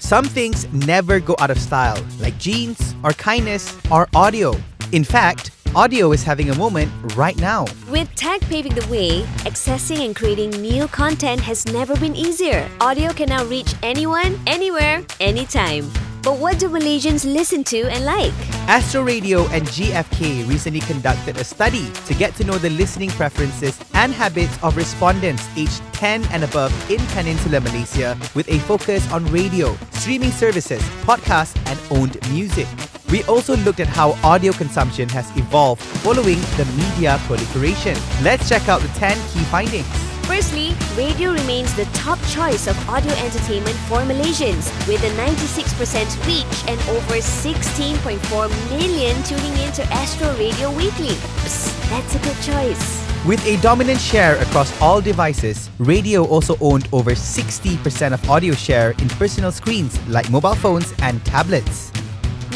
Some things never go out of style, like jeans or kindness or audio. In fact, audio is having a moment right now. With tech paving the way, accessing and creating new content has never been easier. Audio can now reach anyone, anywhere, anytime. But what do Malaysians listen to and like? Astro Radio and GFK recently conducted a study to get to know the listening preferences and habits of respondents aged 10 and above in Peninsular Malaysia with a focus on radio, streaming services, podcasts, and owned music. We also looked at how audio consumption has evolved following the media proliferation. Let's check out the 10 key findings. Firstly, radio remains the top choice of audio entertainment for Malaysians, with a 96% reach and over 16.4 million tuning in to Astro Radio weekly. Psst, that's a good choice. With a dominant share across all devices, radio also owned over 60% of audio share in personal screens like mobile phones and tablets.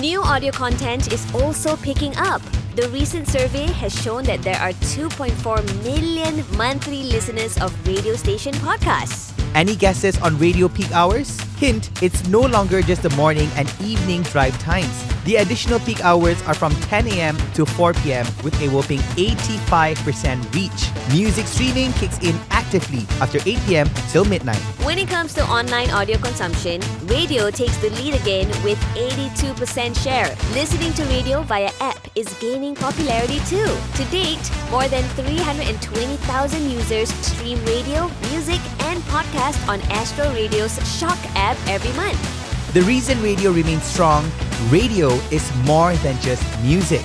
New audio content is also picking up. The recent survey has shown that there are 2.4 million monthly listeners of radio station podcasts. Any guesses on radio peak hours? Hint, it's no longer just the morning and evening drive times. The additional peak hours are from 10 a.m. to 4 p.m. with a whopping 85% reach. Music streaming kicks in actively after 8 p.m. till midnight. When it comes to online audio consumption, radio takes the lead again with 82% share. Listening to radio via app is gaining popularity too. To date, more than 320,000 users stream radio, music, and podcast on Astro Radio's Shock app every month. The reason radio remains strong, radio is more than just music.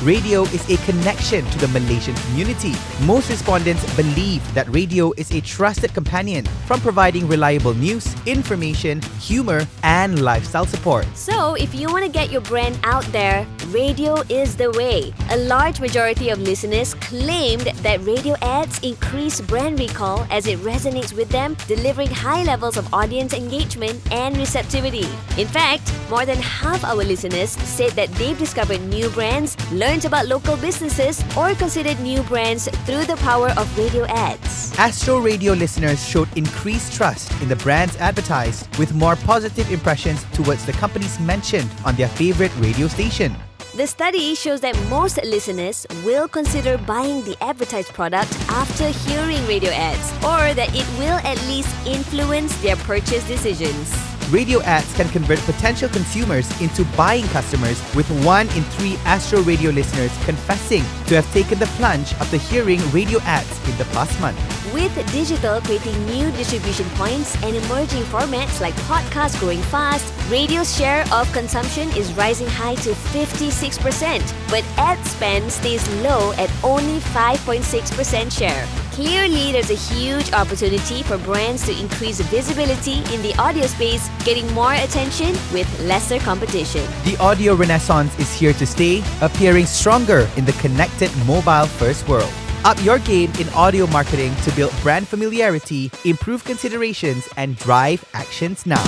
Radio is a connection to the Malaysian community. Most respondents believe that radio is a trusted companion from providing reliable news, information, humor, and lifestyle support. So, if you want to get your brand out there, radio is the way. A large majority of listeners claimed that radio ads increase brand recall as it resonates with them, delivering high levels of audience engagement and receptivity. In fact, more than half our listeners said that they've discovered new brands, learned about local businesses, or considered new brands through the power of radio ads. Astro Radio listeners showed increased trust in the brands advertised, with more positive impressions towards the companies mentioned on their favorite radio station. The study shows that most listeners will consider buying the advertised product after hearing radio ads, or that it will at least influence their purchase decisions. Radio ads can convert potential consumers into buying customers, with 1 in 3 Astro Radio listeners confessing to have taken the plunge after hearing radio ads in the past month. With digital creating new distribution points and emerging formats like podcasts growing fast, radio's share of consumption is rising high to 56%, but ad spend stays low at only 5.6% share. Clearly, there's a huge opportunity for brands to increase visibility in the audio space, getting more attention with lesser competition. The audio renaissance is here to stay, appearing stronger in the connected mobile-first world. Up your game in audio marketing to build brand familiarity, improve considerations, and drive actions now.